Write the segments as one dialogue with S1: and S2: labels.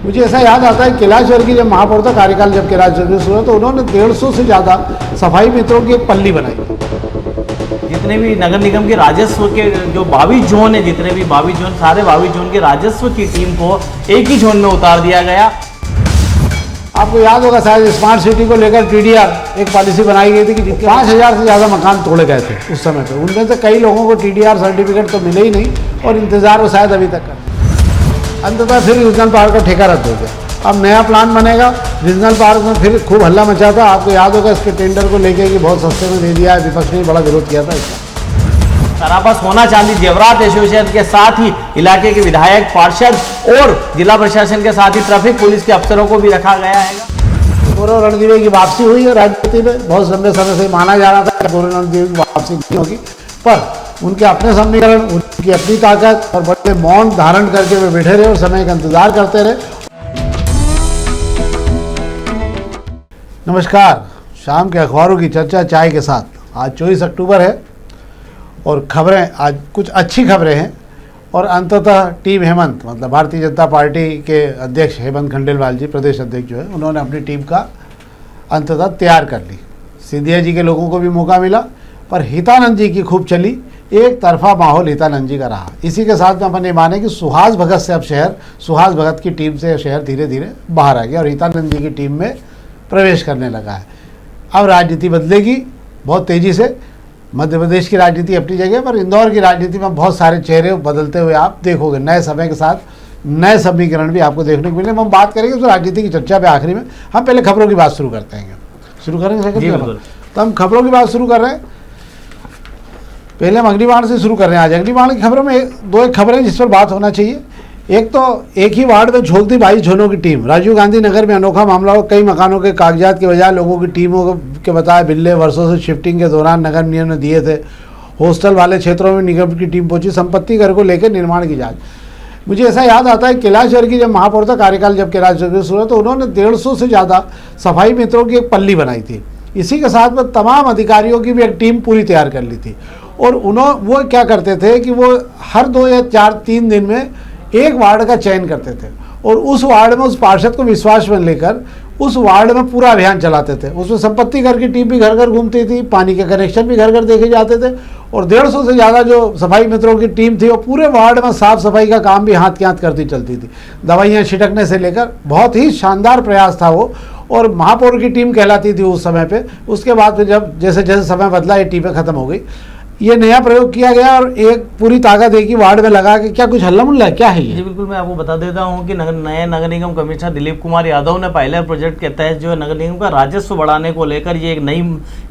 S1: मुझे ऐसा याद आता है कैलाशवर की जब महापौर था कार्यकाल, जब कैलाशवर शुरू हुआ तो उन्होंने 150 से ज़्यादा सफाई मित्रों की एक पल्ली बनाई।
S2: जितने भी नगर निगम के राजस्व के जो 22 जोन है, जितने भी 22 जोन, सारे 22 जोन के राजस्व की टीम को एक ही जोन में उतार दिया गया।
S1: आपको याद होगा शायद स्मार्ट सिटी को लेकर टीडीआर एक पॉलिसी बनाई गई थी कि 5000 से ज़्यादा मकान तोड़े गए थे उस समय पे। उनमें से कई लोगों को टीडीआर सर्टिफिकेट तो मिले ही नहीं और इंतज़ार वो शायद अभी तक कर। अंततः फिर रीजनल पार्क का ठेका रद्द हो गया। अब नया प्लान बनेगा। रीजनल पार्क में फिर खूब हल्ला मचा था। आपको याद होगा इसके टेंडर को लेके कि बहुत सस्ते में दे दिया है, विपक्ष ने बड़ा विरोध किया था इसका।
S2: सराफा सोना चांदी जेवरात एसोसिएशन के साथ ही इलाके के विधायक, पार्षद और जिला प्रशासन के साथ ही ट्रैफिक पुलिस के अफसरों को भी रखा गया है।
S1: गौरव रणदीवे की वापसी हुई है राजनीति में। बहुत लंबे समय से माना जा रहा था कि गौरव रणदीवे की वापसी नहीं होगी, पर उनके अपने समीकरण, उनकी अपनी ताकत और बड़े मौन धारण करके वे बैठे रहे और समय का इंतजार करते रहे। नमस्कार, शाम के अखबारों की चर्चा चाय के साथ। आज 24 अक्टूबर है और खबरें, आज कुछ अच्छी खबरें हैं। और अंततः टीम हेमंत, मतलब भारतीय जनता पार्टी के अध्यक्ष हेमंत खंडेलवाल जी, प्रदेश अध्यक्ष जो है, उन्होंने अपनी टीम का अंततः तैयार कर ली। सिंधिया जी के लोगों को भी मौका मिला, पर हितानंद जी की खूब चली। एक तरफा माहौल हितानंद जी का रहा। इसी के साथ में अपन ये माने कि सुहास भगत से अब शहर, सुहास भगत की टीम से शहर धीरे धीरे बाहर आ गया और हितानंद जी की टीम में प्रवेश करने लगा है। अब राजनीति बदलेगी बहुत तेज़ी से। मध्य प्रदेश की राजनीति अपनी जगह पर, इंदौर की राजनीति में बहुत सारे चेहरे बदलते हुए आप देखोगे। नए समय के साथ नए समीकरण भी आपको देखने को मिले। हम बात करेंगे उस राजनीति की चर्चा पे आखिरी में। हम पहले खबरों की बात शुरू करते हैं। शुरू करेंगे तो हम खबरों की बात शुरू कर रहे हैं। पहले हम अग्निबाण से शुरू कर रहे हैं। आज अग्निबाण की खबरों में एक खबरें जिस पर बात होना चाहिए। एक तो एक ही वार्ड में झोंक दी 22 जोनों की टीम। राजीव गांधी नगर में अनोखा मामला हो। कई मकानों के कागजात के बजाय लोगों की टीमों के बताए बिल्ले वर्षों से शिफ्टिंग के दौरान नगर निगम ने दिए थे। हॉस्टल वाले क्षेत्रों में निगम की टीम पहुंची। संपत्ति कर को लेकर निर्माण की जांच। मुझे ऐसा याद आता है कैलाशवर की जब महापौर था कार्यकाल, जब कैलाशवर शुरू हुआ तो उन्होंने 150 से ज़्यादा सफाई मित्रों की एक पल्ली बनाई थी। इसी के साथ में तमाम अधिकारियों की भी एक टीम पूरी तैयार कर ली थी। और वो क्या करते थे कि वो हर 2 या 3 दिन में एक वार्ड का चयन करते थे और उस वार्ड में उस पार्षद को विश्वास में लेकर उस वार्ड में पूरा अभियान चलाते थे। उसमें संपत्ति कर की टीम भी घर घर घूमती थी, पानी के कनेक्शन भी घर घर देखे जाते थे और 150 से ज़्यादा जो सफाई मित्रों की टीम थी वो पूरे वार्ड में साफ सफाई का काम भी हाथ के हाथ करती चलती थी। दवाइयाँ छिड़कने से लेकर बहुत ही शानदार प्रयास था वो। और महापौर की टीम कहलाती थी उस समय पे। उसके बाद फिर जब जैसे जैसे समय बदला ये टीमें खत्म हो गई। ये नया प्रयोग किया गया और एक पूरी ताकत एक ही वार्ड में लगा के। क्या कुछ हल्ला मुल्ला क्या है ये?
S2: जी बिल्कुल, मैं आपको बता देता हूँ कि नए नगर निगम कमिश्नर दिलीप कुमार यादव ने पायलट प्रोजेक्ट के तहत जो है नगर निगम का राजस्व बढ़ाने को लेकर ये एक नई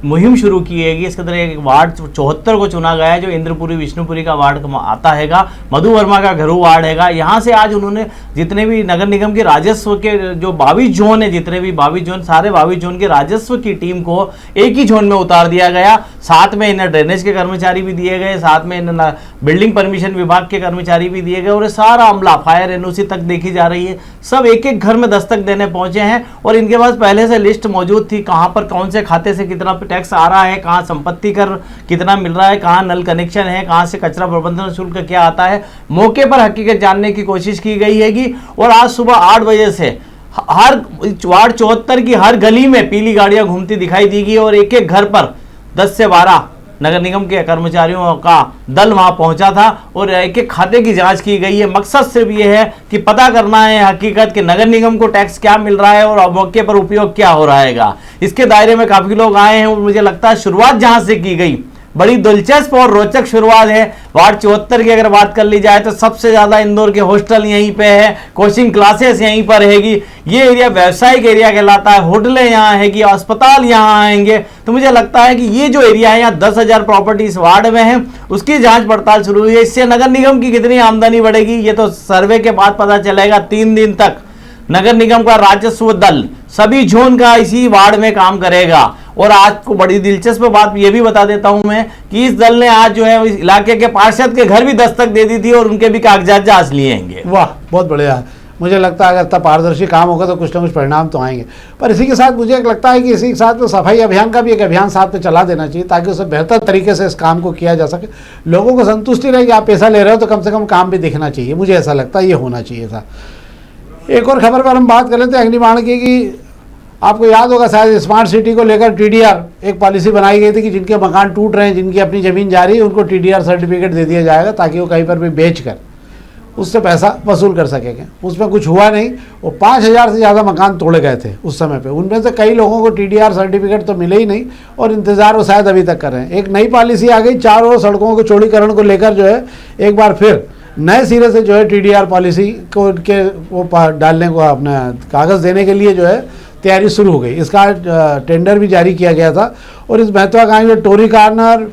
S2: मुहिम शुरू की है। इसके अंदर एक वार्ड 74 को चुना गया है जो इंद्रपुरी विष्णुपुरी का वार्ड आता हैगा, मधु वर्मा का घरू वार्ड हैगा। यहाँ से आज उन्होंने जितने भी नगर निगम के राजस्व के जो 22 जोन है, जितने भी 22 जोन, सारे 22 जोन के राजस्व की टीम को एक ही जोन में उतार दिया गया। साथ में इन्हें ड्रेनेज के कर्मचारी भी दिए गए, साथ में बिल्डिंग परमिशन विभाग के कर्मचारी भी दिए गए और सारा अमला फायर एनओसी तक देखी जा रही है। सब एक एक घर में दस्तक देने पहुंचे हैं और इनके पास पहले से लिस्ट मौजूद थी, कहां पर कौन से खाते से कितना टैक्स आ रहा है, कहां संपत्ति कर कितना मिल रहा है, कहां नल कनेक्शन है, कहां से कचरा प्रबंधन शुल्क क्या आता है। मौके पर हकीकत जानने की कोशिश की गई है और आज सुबह 8 बजे से हर वार्ड 74 की हर गली में पीली गाड़ियां घूमती दिखाई देगी और एक एक घर पर 10 से 12 नगर निगम के कर्मचारियों का दल वहां पहुंचा था और एक एक खाते की जांच की गई है। मकसद सिर्फ ये है कि पता करना है हकीकत कि नगर निगम को टैक्स क्या मिल रहा है और मौके पर उपयोग क्या हो रहा है। इसके दायरे में काफी लोग आए हैं और मुझे लगता है शुरुआत जहां से की गई बड़ी दिलचस्प और रोचक शुरुआत है। वार्ड 74 की अगर बात कर ली जाए तो सबसे ज्यादा इंदौर के हॉस्टल यहीं पे है, कोचिंग क्लासेस यहीं पर रहेगी। ये एरिया व्यावसायिक एरिया कहलाता है, होटलें यहाँ हैगी, अस्पताल यहाँ आएंगे। तो मुझे लगता है कि ये जो एरिया है यहाँ 10,000 प्रॉपर्टी इस वार्ड में है, उसकी जांच पड़ताल शुरू हुई है। इससे नगर निगम की कितनी आमदनी बढ़ेगी ये तो सर्वे के बाद पता चलेगा। 3 दिन तक नगर निगम का राजस्व दल सभी जोन का इसी वार्ड में काम करेगा। और आज को बड़ी दिलचस्प बात ये भी बता देता हूं मैं कि इस दल ने आज जो है इस इलाके के पार्षद के घर भी दस्तक दे दी थी और उनके भी कागजात जांच लिए हैं।
S1: वाह, बहुत बढ़िया। मुझे लगता है अगर तब पारदर्शी काम होगा तो कुछ ना कुछ परिणाम तो आएंगे। पर इसी के साथ मुझे लगता है कि इसी के साथ तो सफाई अभियान का भी एक अभियान साथ में चला देना चाहिए ताकि उसे बेहतर तरीके से इस काम को किया जा सके। लोगों को संतुष्टि रहे कि आप पैसा ले रहे हो तो कम से कम काम भी दिखना चाहिए। मुझे ऐसा लगता है ये होना चाहिए था। एक और खबर पर हम बात कर लेते हैं अग्निबाण की कि आपको याद होगा शायद स्मार्ट सिटी को लेकर टीडीआर एक पॉलिसी बनाई गई थी कि जिनके मकान टूट रहे हैं, जिनकी अपनी ज़मीन जा रही है, उनको टीडीआर सर्टिफिकेट दे दिया जाएगा ताकि वो कहीं पर भी बेचकर उससे पैसा वसूल कर सकेंगे। उसमें कुछ हुआ नहीं। वो 5000 से ज़्यादा मकान तोड़े गए थे उस समय पे। उनमें से कई लोगों को टीडीआर सर्टिफिकेट तो मिले ही नहीं और इंतज़ार वो शायद अभी तक कर रहे हैं। एक नई पॉलिसी आ गई, चारों सड़कों के चौड़ीकरण को लेकर जो है एक बार फिर नए सिरे से जो है टीडीआर पॉलिसी को उनके वो डालने को अपना कागज़ देने के लिए जो है तैयारी शुरू हो गई। इसका टेंडर भी जारी किया गया था और इस महत्वाकांक्षी टोरी कार्नर,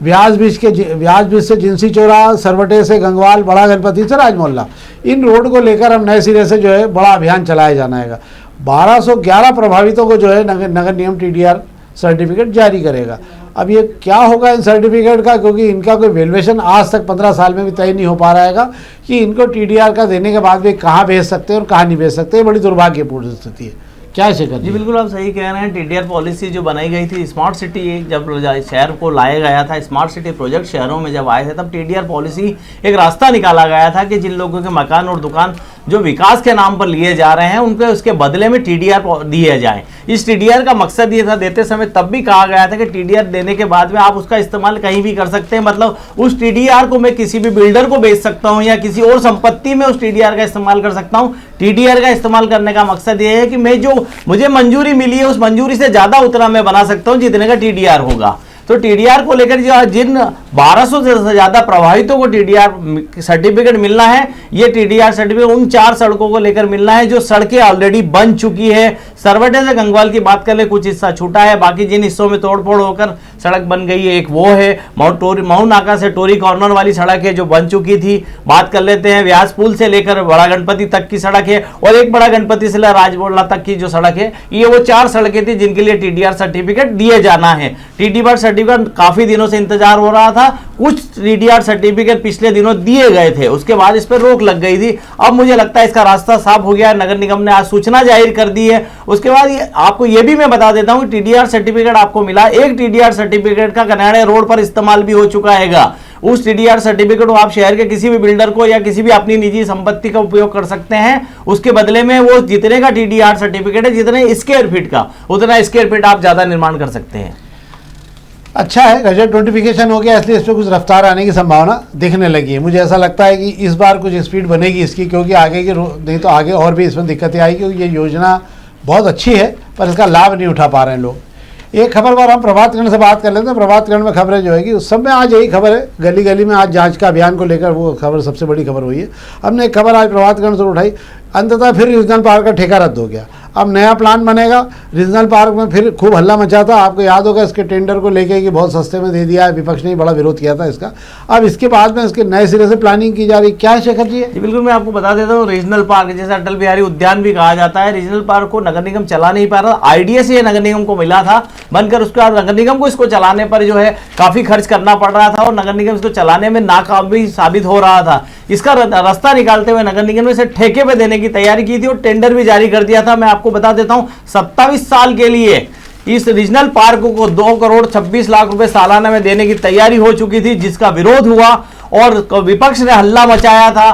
S1: व्यास बीच से जिंसी चौराहा, सरवटे से गंगवाल, बड़ा गणपति से राज मोहल्ला, इन रोड को लेकर हम नए सिरे से जो है बड़ा अभियान चलाया जाना है। 1211 प्रभावितों को जो है नगर निगम टीडीआर सर्टिफिकेट जारी करेगा। अब ये क्या होगा इन सर्टिफिकेट का, क्योंकि इनका कोई वैल्यूएशन आज तक 15 साल में भी तय नहीं हो पा रहा है कि इनको टीडीआर का देने के बाद भी कहाँ भेज सकते हैं और कहाँ नहीं भेज सकते। ये बड़ी दुर्भाग्यपूर्ण स्थिति है। क्या शेखर
S2: जी बिल्कुल आप सही कह रहे हैं। टीडीआर पॉलिसी जो बनाई गई थी, स्मार्ट सिटी जब शहर को लाया गया था, स्मार्ट सिटी प्रोजेक्ट शहरों में जब आए थे, तब टीडीआर पॉलिसी एक रास्ता निकाला गया था कि जिन लोगों के मकान और दुकान जो विकास के नाम पर लिए जा रहे हैं उनको उसके बदले में टीडीआर दिए जाए। इस टीडीआर का मकसद ये था, देते समय तब भी कहा गया था कि टीडीआर देने के बाद में आप उसका इस्तेमाल कहीं भी कर सकते हैं। मतलब उस टीडीआर को मैं किसी भी बिल्डर को बेच सकता हूं या किसी और संपत्ति में उस टीडीआर का इस्तेमाल कर सकता हूं। टीडीआर का इस्तेमाल करने का मकसद ये है कि मैं जो मुझे मंजूरी मिली है उस मंजूरी से ज्यादा उतना मैं बना सकता हूं जितने का टीडीआर होगा। तो टीडीआर को लेकर जो जिन 1200 से ज्यादा प्रभावितों को टीडीआर सर्टिफिकेट मिलना है, ये टीडीआर सर्टिफिकेट उन 4 सड़कों को लेकर मिलना है जो सड़कें ऑलरेडी बन चुकी है। सरवटे से गंगवाल की बात कर ले, कुछ हिस्सा छूटा है, बाकी जिन हिस्सों में तोड़फोड़ होकर सड़क बन गई है, एक वो है माउंट नाका से टोरी कॉर्नर वाली सड़क है जो बन चुकी थी। बात कर लेते हैं व्यास पुल से लेकर बड़ा गणपति तक की सड़क है और एक बड़ा गणपति से राजबोला तक की जो सड़क है, ये वो 4 सड़कें थी जिनके लिए टीडीआर सर्टिफिकेट दिए जाना है। टीडीआर सर्टिफिकेट काफी दिनों से इंतजार हो रहा था। कुछ टीडीआर सर्टिफिकेट पिछले दिनों दिए गए थे, उसके बाद इस पर रोक लग गई थी। अब मुझे लगता है इसका रास्ता साफ हो गया है। नगर निगम ने आज सूचना जाहिर कर दी है। उसके बाद आपको यह भी मैं बता देता हूं, टीडीआर सर्टिफिकेट आपको मिला, एक टीडीआर सर्टिफिकेट का कन्याड़े रोड पर इस्तेमाल भी हो चुका है। उस टीडीआर सर्टिफिकेट को आप शहर के किसी भी बिल्डर को या किसी भी अपनी निजी संपत्ति का उपयोग कर सकते हैं। उसके बदले में वो जितने का टीडीआर सर्टिफिकेट है, जितने स्क्वायर फीट का, उतना स्क्वायर फीट आप ज्यादा निर्माण कर सकते हैं।
S1: अच्छा है, गजट नोटिफिकेशन हो गया, इसलिए इस पर कुछ रफ्तार आने की संभावना दिखने लगी है। मुझे ऐसा लगता है कि इस बार कुछ स्पीड बनेगी इसकी, क्योंकि आगे की नहीं तो आगे और भी इसमें दिक्कतें आएगी, क्योंकि ये योजना बहुत अच्छी है पर इसका लाभ नहीं उठा पा रहे हैं लोग। एक खबर पर हम प्रभातखंड से बात कर लेते हैं। प्रभातखंड में खबरें जो है कि उस सब में आज यही खबर है, गली गली में आज जांच का अभियान को लेकर वो खबर सबसे बड़ी खबर हुई है। हमने एक खबर आज प्रभातखंड से उठाई, अंततः फिर रीजनल पार्क का ठेका रद्द हो गया। अब नया प्लान बनेगा। रीजनल पार्क में फिर खूब हल्ला मचा था, आपको याद होगा इसके टेंडर को लेके कि बहुत सस्ते में दे दिया है, विपक्ष ने बड़ा विरोध किया था इसका। अब इसके बाद में इसके नए सिरे से प्लानिंग की जा रही, क्या है शेखर जी?
S2: जी बिल्कुल, मैं आपको बता देता हूँ, रीजनल पार्क जैसे अटल बिहारी उद्यान भी कहा जाता है, रीजनल पार्क को नगर निगम चला नहीं पा रहा। आईडीए से नगर निगम को मिला था बनकर, उसके बाद नगर निगम को इसको चलाने पर जो है काफी खर्च करना पड़ रहा था और नगर निगम इसको चलाने में नाकाबिल साबित हो रहा था। इसका रास्ता निकालते हुए नगर निगम ने इसे ठेके पे देने की तैयारी की थी और टेंडर भी जारी कर दिया था। मैं आपको बता देता हूं, 27 साल के लिए इस रीजनल पार्क को 2 करोड़ 26 लाख रुपए सालाना में देने की तैयारी हो चुकी थी, जिसका विरोध हुआ और विपक्ष ने हल्ला मचाया था।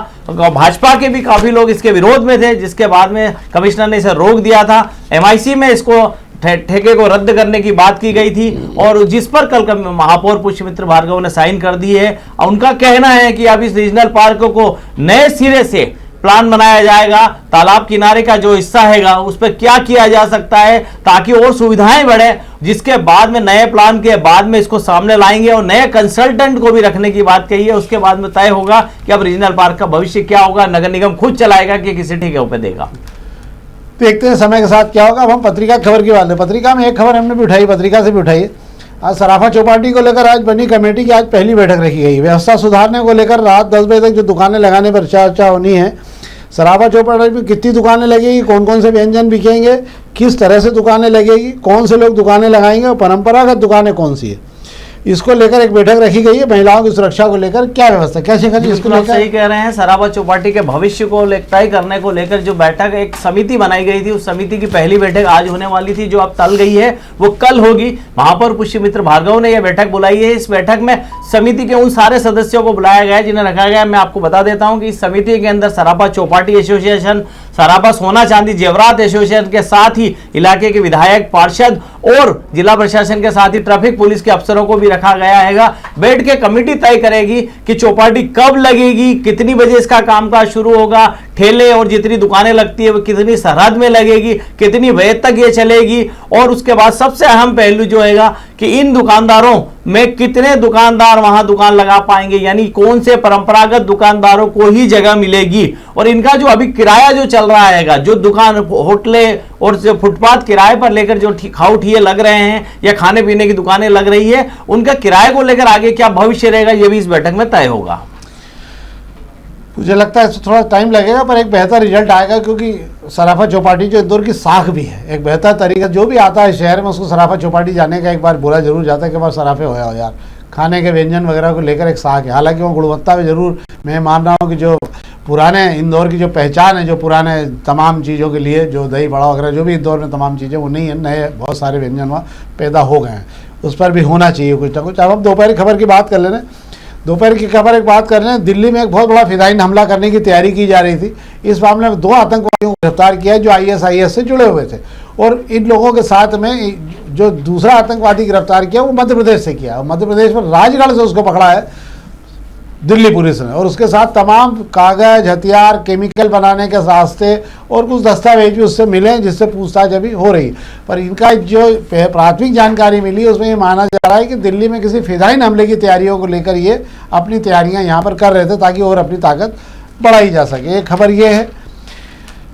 S2: भाजपा के भी काफी लोग इसके विरोध में थे, जिसके बाद में कमिश्नर ने इसे रोक दिया था। एमआईसी में इसको ठेके को रद्द करने की बात की गई थी और जिस पर कल महापौर पुष्पमित्र भार्गव ने साइन कर दी है। उनका कहना है कि अब इस रीजनल पार्क को नए सिरे से प्लान बनाया जाएगा। तालाब किनारे का जो हिस्सा हैगा उस पर क्या किया जा सकता है ताकि और सुविधाएं बढ़े, जिसके बाद में नए प्लान के बाद में इसको सामने लाएंगे और नए कंसल्टेंट को भी रखने की बात कही है। उसके बाद में तय होगा कि अब रीजनल पार्क का भविष्य क्या होगा, नगर निगम खुद चलाएगा कि किसी ठेके पे देगा।
S1: देखते हैं समय के साथ क्या होगा। अब हम पत्रिका खबर की बात है। पत्रिका में एक खबर हमने भी उठाई, पत्रिका से भी उठाई है। आज सराफा चौपाटी को लेकर आज बनी कमेटी की आज पहली बैठक रखी गई। व्यवस्था सुधारने को लेकर रात 10 बजे तक जो दुकानें लगाने पर चर्चा होनी है। सराफा चौपाटी में कितनी दुकानें लगेगी, कौन कौन से व्यंजन बिकेंगे, किस तरह से दुकानें लगेगी, कौन से लोग दुकानें लगाएंगे और परंपरागत दुकानें कौन सी है, इसको लेकर एक बैठक रखी गई है, महिलाओं की सुरक्षा को लेकर क्या व्यवस्था, क्या शेखर जी इसको
S2: बिल्कुल आप
S1: लेकर?
S2: सही कह रहे हैं। सराबा चौपाटी के भविष्य को तय करने को लेकर जो बैठक, एक समिति बनाई गई थी, उस समिति की पहली बैठक आज होने वाली थी, जो अब टल गई है, वो कल होगी। महापौर पुष्यमित्र भार्गव ने यह बैठक बुलाई है। इस बैठक में समिति के उन सारे सदस्यों को बुलाया गया है जिन्हें रखा गया है। मैं आपको बता देता हूं कि इस समिति के अंदर सराबा चौपाटी एसोसिएशन, सराबा सोना चांदी जेवरात एसोसिएशन के साथ ही इलाके के विधायक, पार्षद और जिला प्रशासन के साथ ही ट्रैफिक पुलिस के अफसरों को भी रखा गया है। बैठ के कमेटी तय करेगी कि चौपाटी कब लगेगी, कितनी बजे इसका कामकाज शुरू होगा, ठेले और जितनी दुकानें लगती है वो कितनी सरहद में लगेगी, कितनी बजे तक ये चलेगी, और उसके बाद सबसे अहम पहलू जो है कि इन दुकानदारों में कितने दुकानदार वहां दुकान लगा पाएंगे, यानी कौन से परंपरागत दुकानदारों को ही जगह मिलेगी, और इनका जो अभी किराया जो चल रहा है, जो दुकान होटले और जो फुटपाथ किराए पर लेकर जो खाऊ ठिये लग रहे हैं या खाने पीने की दुकानें लग रही है, उनका किराए को लेकर आगे क्या भविष्य रहेगा, यह भी इस बैठक में तय होगा।
S1: मुझे लगता है थोड़ा टाइम लगेगा पर एक बेहतर रिजल्ट आएगा, क्योंकि सराफा चौपाटी जो इंदौर की साख भी है, एक बेहतर तरीका, जो भी आता है शहर में उसको सराफा चौपाटी जाने का एक बार बोला जरूर जाता है कि बार सराफे होया हो यार, खाने के व्यंजन वगैरह को लेकर एक साख है। हालांकि वो गुणवत्ता में जरूर मैं मान रहा हूँ कि जो पुराने इंदौर की जो पहचान है, जो पुराने तमाम चीज़ों के लिए जो दही बड़ा वगैरह जो भी इंदौर में तमाम चीज़ें वो नहीं है, नए बहुत सारे व्यंजन वहाँ पैदा हो गए हैं, उस पर भी होना चाहिए कुछ ना कुछ। अब हम दोपहर की खबर की बात कर ले रहे हैं। दोपहर की खबर एक बात कर रहे हैं, दिल्ली में एक बहुत बड़ा फिदाइन हमला करने की तैयारी की जा रही थी। इस मामले में 2 आतंकवादियों को गिरफ्तार किया है जो ISIS से जुड़े हुए थे, और इन लोगों के साथ में जो दूसरा आतंकवादी गिरफ्तार किया वो मध्य प्रदेश से किया, मध्य प्रदेश में राजगढ़ से उसको पकड़ा है दिल्ली पुलिस ने, और उसके साथ तमाम कागज, हथियार, केमिकल बनाने के रास्ते और कुछ दस्तावेज भी उससे मिले हैं, जिससे पूछताछ अभी हो रही है। पर इनका जो प्राथमिक जानकारी मिली है उसमें ये माना जा रहा है कि दिल्ली में किसी फिदाइन हमले की तैयारियों को लेकर ये अपनी तैयारियां यहाँ पर कर रहे थे ताकि और अपनी ताकत बढ़ाई जा सके। एक खबर ये है,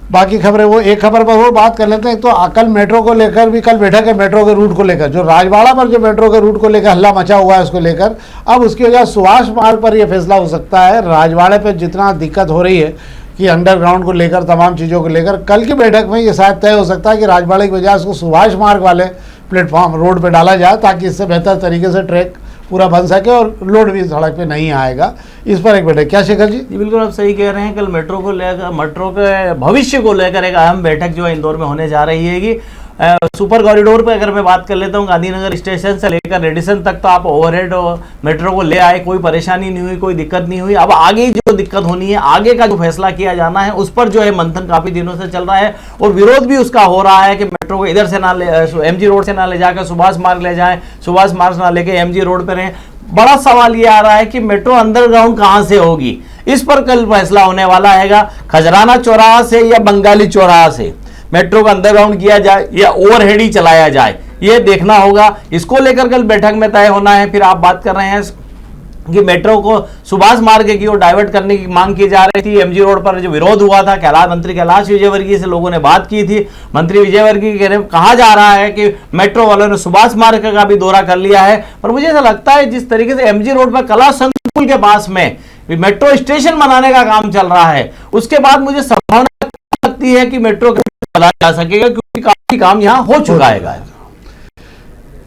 S1: बाकी खबरें वो एक खबर पर वो बात कर लेते हैं। तो कल मेट्रो को लेकर भी कल बैठक है, मेट्रो के रूट को लेकर, जो राजवाड़ा पर जो मेट्रो के रूट को लेकर हल्ला मचा हुआ है उसको लेकर, अब उसकी वजह सुभाष मार्ग पर यह फैसला हो सकता है। राजवाड़े पर जितना दिक्कत हो रही है कि अंडरग्राउंड को लेकर तमाम चीज़ों को लेकर, कल की बैठक में ये शायद तय हो सकता है कि राजवाड़े की बजाय उसको सुभाष मार्ग वाले प्लेटफॉर्म रोड पर डाला जाए, ताकि इससे बेहतर तरीके से ट्रैक पूरा बन सके और लोड भी सड़क पे नहीं आएगा। इस पर एक बैठक, क्या शेखर जी?
S2: जी बिल्कुल आप सही कह रहे हैं। कल मेट्रो को लेकर, मेट्रो के भविष्य को लेकर एक अहम बैठक जो है इंदौर में होने जा रही है कि सुपर कॉरिडोर पे अगर मैं बात कर लेता हूँ, गांधीनगर स्टेशन से लेकर रेडिसन तक तो आप ओवरहेड मेट्रो को ले आए, कोई परेशानी नहीं हुई, कोई दिक्कत नहीं हुई। अब आगे जो दिक्कत होनी है, आगे का जो फैसला किया जाना है, उस पर जो है मंथन काफी दिनों से चल रहा है और विरोध भी उसका हो रहा है कि मेट्रो को इधर से ना ले, MG रोड से ना ले जाकर सुभाष मार्ग ले जाए, सुभाष मार्ग ना लेके MG रोड पर रहे। बड़ा सवाल ये आ रहा है कि मेट्रो अंडरग्राउंड कहां से होगी, इस पर कल फैसला होने वाला है। खजराना चौराहा से या बंगाली चौराहा से मेट्रो का अंडरग्राउंड किया जाए या ओवरहेड ही चलाया जाए, ये देखना होगा। इसको लेकर कल बैठक में तय होना है। फिर आप बात कर रहे हैं कि मेट्रो को सुभाष मार्ग की ओर डाइवर्ट करने की मांग की जा रही थी। MG रोड पर जो विरोध हुआ था, मंत्री कैलाश विजयवर्गीय से लोगों ने बात की थी। मंत्री विजयवर्गीय कहा जा रहा है कि मेट्रो वालों ने सुभाष मार्ग का भी दौरा कर लिया है। पर मुझे ऐसा लगता है जिस तरीके से MG रोड पर कला संकुल के पास में मेट्रो स्टेशन बनाने का काम चल रहा है, उसके बाद मुझे संभावना लगती है कि मेट्रो चला जा सकेगा, क्योंकि काफी काम यहाँ हो चुका है।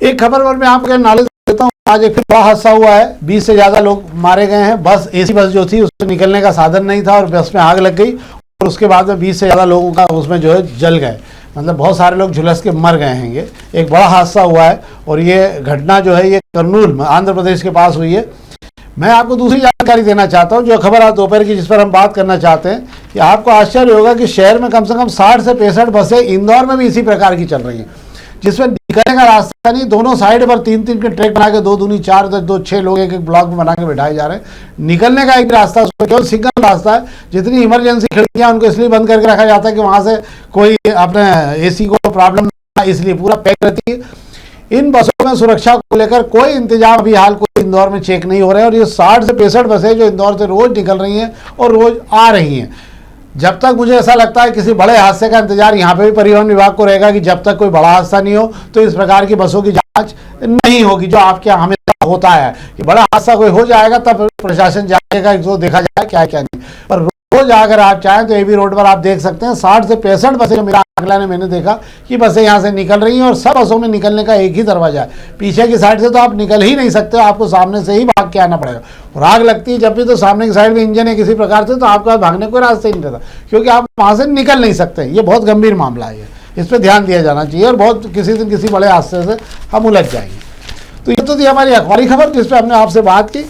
S1: एक खबर पर मैं आपके नॉलेज देता हूँ। आज एक बड़ा हादसा हुआ है, 20 से ज़्यादा लोग मारे गए हैं। बस AC बस जो थी उससे निकलने का साधन नहीं था और बस में आग लग गई, और उसके बाद में 20 से ज़्यादा लोगों का उसमें जो है जल गए, मतलब बहुत सारे लोग झुलस के मर गए हैं। एक बड़ा हादसा हुआ है और ये घटना जो है ये कर्नूल आंध्र प्रदेश के पास हुई है। मैं आपको दूसरी जानकारी देना चाहता हूँ, जो खबर आज दोपहर की जिस पर हम बात करना चाहते हैं, कि आपको आश्चर्य होगा कि शहर में कम से कम 60 से 65 बसें इंदौर में भी इसी प्रकार की चल रही हैं, जिसमें निकलने का रास्ता नहीं। दोनों साइड पर 3-3 के ट्रैक बना के 2 दूनी 4, 2 6 लोग एक ब्लॉक में बना के बैठाए जा रहे हैं। निकलने का एक रास्ता केवल सिंगल रास्ता है। जितनी इमरजेंसी खिड़कियां उनको इसलिए बंद करके रखा जाता है कि वहां से कोई अपने AC को प्रॉब्लम ना, इसलिए पूरा पैक रहती है। इन बसों में सुरक्षा को लेकर कोई इंतजाम अभी हाल कोई इंदौर में चेक नहीं हो रहे हैं, और ये 60 से 65 बसें जो इंदौर से रोज निकल रही हैं और रोज आ रही हैं। जब तक मुझे ऐसा लगता है किसी बड़े हादसे का इंतजार यहाँ पे भी परिवहन विभाग को रहेगा कि जब तक कोई बड़ा हादसा नहीं हो तो इस प्रकार की बसों की जांच नहीं होगी, जो आपके यहाँ हमेशा होता है कि बड़ा हादसा कोई हो जाएगा तब प्रशासन जाएगा, इसको देखा जाए क्या क्या नहीं। पर रोज अगर आप चाहें तो एबी रोड पर आप देख सकते हैं 60 से 65 बसें, जो मेरा आंकड़ा ने मैंने देखा कि बसें यहाँ से निकल रही हैं और सब बसों में निकलने का एक ही दरवाजा है। पीछे की साइड से तो आप निकल ही नहीं सकते, आपको सामने से ही भाग के आना पड़ेगा। और आग लगती है जब भी तो सामने की साइड में इंजन है किसी प्रकार से, तो आपके पास भागने कोई रास्ते ही नहीं रहता, क्योंकि आप वहाँ से निकल नहीं सकते। ये बहुत गंभीर मामला है, इस पर ध्यान दिया जाना चाहिए और बहुत किसी दिन किसी बड़े हादसे से हम उलझ जाएंगे। तो ये तो थी हमारी अखबारी खबर जिस पर हमने आपसे बात की।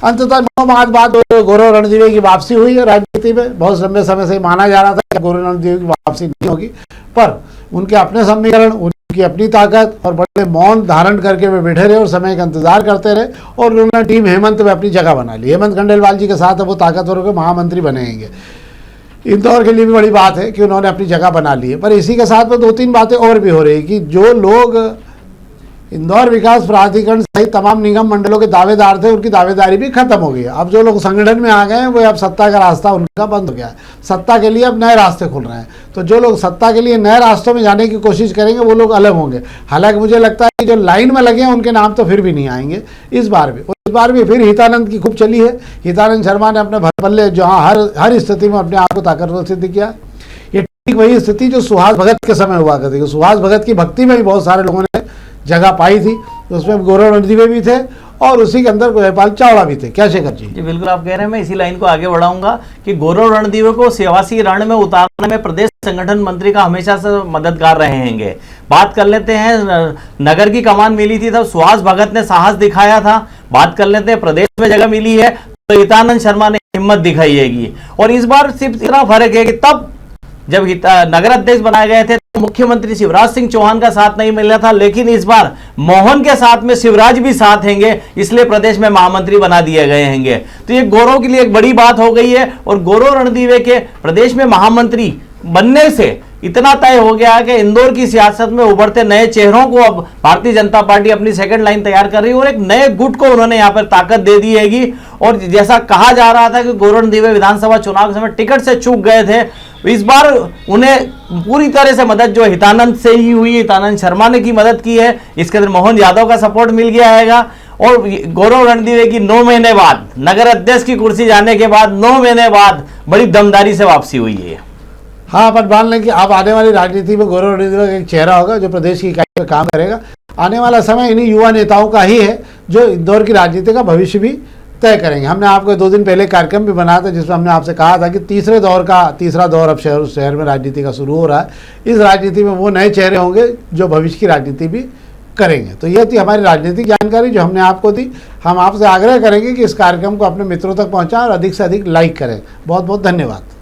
S1: अंततः 9 माह बाद गौरव रणदीवे की वापसी हुई है राजनीति में। बहुत लंबे समय से माना जा रहा था कि गौरव रणदीवे की वापसी नहीं होगी, पर उनके अपने समीकरण, उनकी अपनी ताकत और बड़े मौन धारण करके वे बैठे रहे और समय का इंतजार करते रहे और उन्होंने टीम हेमंत में अपनी जगह बना ली। हेमंत खंडेलवाल जी के साथ अब वो ताकतवरों के महामंत्री बनेंगे। इंदौर के लिए भी बड़ी बात है कि उन्होंने अपनी जगह बना ली है। पर इसी के साथ में 2-3 बातें और भी हो रही कि जो लोग इंदौर विकास प्राधिकरण सहित तमाम निगम मंडलों के दावेदार थे, उनकी दावेदारी भी खत्म हो गई है। अब जो लोग संगठन में आ गए हैं वो अब सत्ता का रास्ता उनका बंद हो गया है, सत्ता के लिए अब नए रास्ते खुल रहे हैं। तो जो लोग सत्ता के लिए नए रास्तों में जाने की कोशिश करेंगे वो लोग अलग होंगे। हालांकि मुझे लगता है कि जो लाइन में लगे हैं उनके नाम तो फिर भी नहीं आएंगे इस बार भी। इस बार भी फिर हितानंद की खूब चली है। हितानंद शर्मा ने अपने भरपल्ले जहाँ हर स्थिति में अपने आप को ताकतवर सिद्ध किया। ये ठीक वही स्थिति जो सुहास भगत के समय हुआ करती थी। सुहास भगत की भक्ति में भी बहुत सारे लोगों ने जगह पाई थी, उसमें गौरव रणदीवे भी थे और उसी के अंदर गोपाल चावड़ा भी थे। क्या शेखर जी?
S2: जी बिल्कुल, आप कह रहे हैं, मैं इसी लाइन को आगे बढ़ाऊंगा कि गौरव रणदीवे को सेवासी रण में उतारने में प्रदेश संगठन मंत्री का हमेशा से मददगार रहे हैंगे। बात कर लेते हैं, नगर की कमान मिली थी तब सुहास भगत ने साहस दिखाया था। बात कर लेते हैं प्रदेश में जगह मिली है तो हितानंद शर्मा ने हिम्मत दिखाई हैगी। और इस बार सिर्फ इतना फर्क है कि तब जब नगर अध्यक्ष बनाए गए थे तो मुख्यमंत्री शिवराज सिंह चौहान का साथ नहीं मिल रहा था, लेकिन इस बार मोहन के साथ में शिवराज भी साथ हैंगे, इसलिए प्रदेश में महामंत्री बना दिए गए हैंगे। तो ये गौरव के लिए एक बड़ी बात हो गई है। और गौरव रणदीवे के प्रदेश में महामंत्री बनने से इतना तय हो गया है कि इंदौर की सियासत में उभरते नए चेहरों को अब भारतीय जनता पार्टी अपनी सेकंड लाइन तैयार कर रही है और एक नए गुट को उन्होंने यहाँ पर ताकत दे दी हैगी। और जैसा कहा जा रहा था कि गौरव रणदीवे विधानसभा चुनाव के समय टिकट से चूक गए थे, इस बार उन्हें पूरी तरह से मदद जो हितानंद से ही हुई, हितानंद शर्मा ने की मदद की है, इसके अंदर मोहन यादव का सपोर्ट मिल गया है। और गौरव रणदीवे की 9 महीने बाद नगर अध्यक्ष की कुर्सी जाने के बाद 9 महीने बाद बड़ी दमदारी से वापसी हुई है।
S1: हाँ, पर मान लें कि अब आने वाली राजनीति में गौरव रणदीवे का एक चेहरा होगा जो प्रदेश की इकाई में काम करेगा। आने वाला समय इन्हीं युवा नेताओं का ही है जो इंदौर की राजनीति का भविष्य भी तय करेंगे। हमने आपको 2 दिन पहले कार्यक्रम भी बनाया था जिसमें हमने आपसे कहा था कि तीसरा दौर अब शहर में राजनीति का शुरू हो रहा है। इस राजनीति में वो नए चेहरे होंगे जो भविष्य की राजनीति भी करेंगे। तो ये थी हमारी राजनीतिक जानकारी जो हमने आपको दी। हम आपसे आग्रह करेंगे कि इस कार्यक्रम को अपने मित्रों तक पहुँचाएं और अधिक से अधिक लाइक करें। बहुत बहुत धन्यवाद।